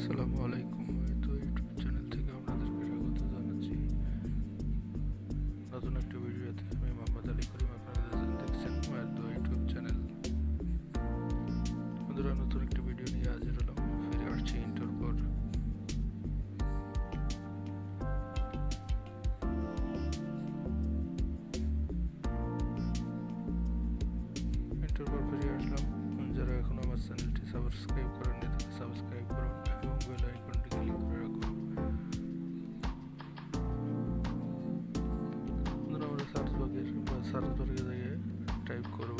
আসসালামু আলাইকুম। তো ইউটিউব চ্যানেল থেকে আপনাদেরকে স্বাগত জানাচ্ছি নতুন একটা ভিডিওতে। আমি মোহাম্মদ আলী করিম, আপনারা দেখছেন ways.watching ইউটিউব চ্যানেল। বন্ধুরা, নতুন একটি ভিডিও নিয়ে হাজির হলাম। ফিরে আসছি ইন্টার পর। ফিরে আসলাম। যারা এখনো আমার চ্যানেলটি সাবস্ক্রাইব করেননি তারা সাবস্ক্রাইব করুন এবং বেল আইকনটি ক্লিক করে রাখুন। আমরা সার্চ বারে গিয়ে টাইপ করব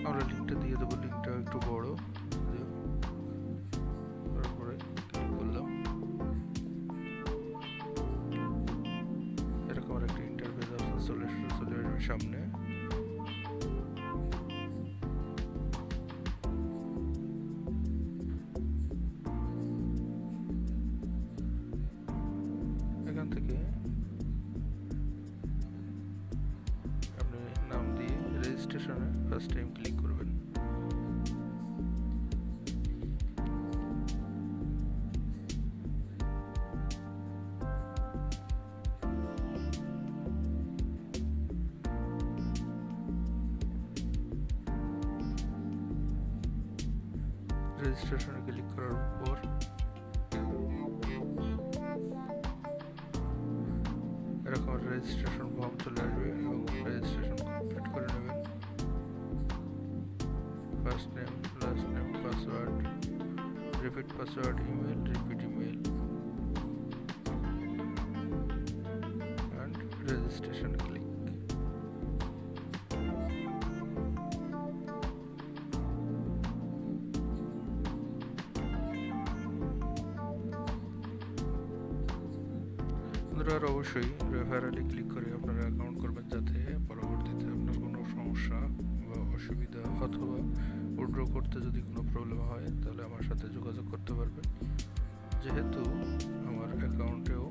আমরা লিঙ্কটা দিয়ে দেবো। লিঙ্কটা একটু বড়, তারপরে ক্লিক করলাম। এরকম একটা ইন্টারফেস চলে আসবে সামনে। এখান থেকে আপনি নাম দিয়ে রেজিস্ট্রেশনে ফার্স্ট টাইম ক্লিক করবেন। রেজিস্ট্রেশনে ক্লিক করার পর এরকম রেজিস্ট্রেশন ফর্ম চলে আসবে এবং রেজিস্ট্রেশন কমপ্লিট করে নেবেন। First name, last name, password, repeat password, email, repeat email and registration click. আর অবশ্যই রেফারেলে ক্লিক করে আপনারা অ্যাকাউন্ট করবেন, যাতে পরবর্তীতে আপনার কোনো সমস্যা বা অসুবিধা অথবা উইথড্র করতে যদি কোনো প্রবলেম হয় তাহলে আমার সাথে যোগাযোগ করতে পারবেন। যেহেতু আমার অ্যাকাউন্টেও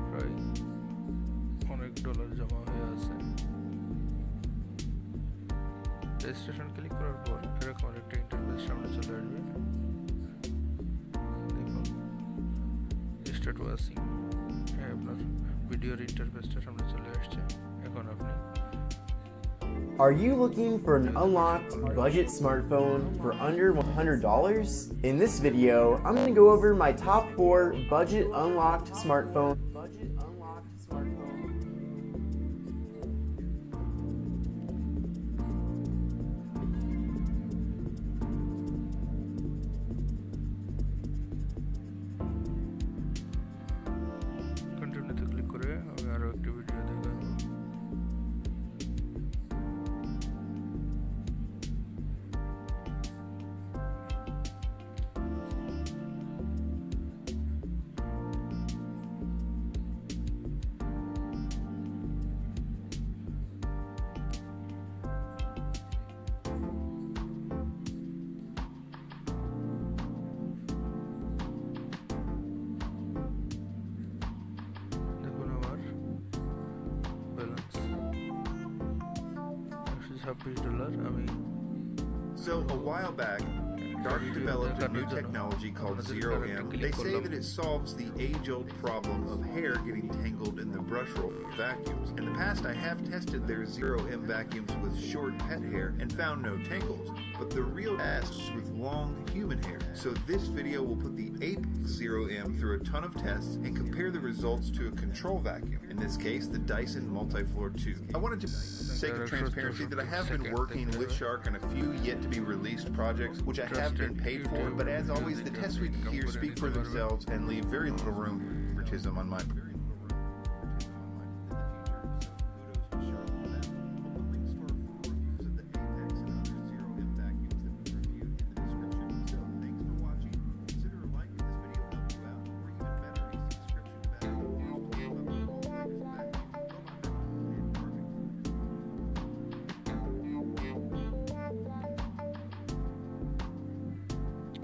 প্রায় অনেক ডলার জমা হয়ে আছে। রেজিস্ট্রেশন ক্লিক করার পর এরকম একটা ইন্টারফেস সামনে চলে আসবে। দেখুন স্টার্ট ওয়াচিং, আপনার ভিডিওর ইন্টারফেসটা সামনে চলে আসছে। এখন আপনি Are you looking for an unlocked budget smartphone for under $100? In this video, I'm going to go over my top 4 budget unlocked smartphones. কন্টিনিউতে ক্লিক করে আমি আরো একটি ভিডিও দেখাবো। So a while back, Dark developed a new technology called 0M. They say that it solves the age-old problem of hair getting tangled in the brush roll vacuums. In the past, I have tested their 0M vacuums with short pet hair and found no tangles, but the real ass is with long human hair. So this video will put the Ape 0M through a ton of tests and compare the results to a control vacuum. In this case, the Dyson Multifloor 2. I wanted to sake of transparency that I have been working with Shark on a few yet to be released projects, which I have been paid for, but as always, the tests we here speak for themselves and leave very little room for favoritism on my part.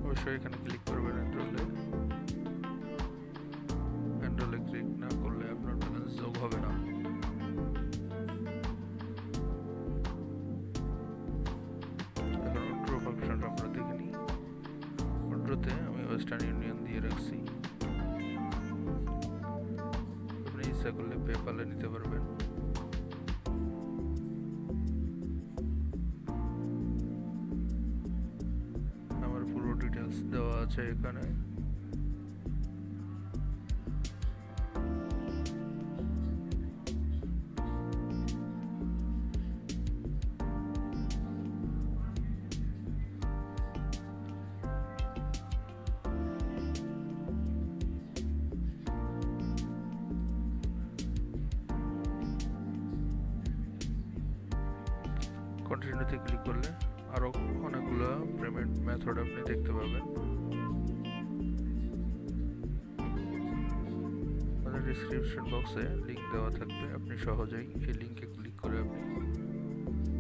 অবশ্যই এখানে click করবেন। এনরোলে click না করলে আপনার balance যোগ হবে না। Western union দিয়ে রাখছি। আপনি ইচ্ছা করলে পেপ্যালে নিতে পারবেন। আমার পুরো ডিটেলস দেওয়া আছে এখানে। কন্টিনিউতে ক্লিক করলে আরো অনেকগুলো পেমেন্ট মেথড আপনি দেখতে পাবেন। আমাদের ডেসক্রিপশন বক্সে লিংক দেওয়া থাকবে, আপনি সহজেই এই লিংকে ক্লিক করে আপনি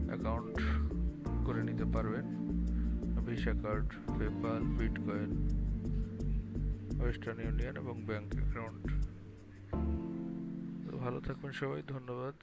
অ্যাকাউন্ট করে নিতে পারবেন। Visa card, PayPal, bitcoin, western union এবং ব্যাংক অ্যাকাউন্ট। তো ভালো থাকবেন সবাই, ধন্যবাদ।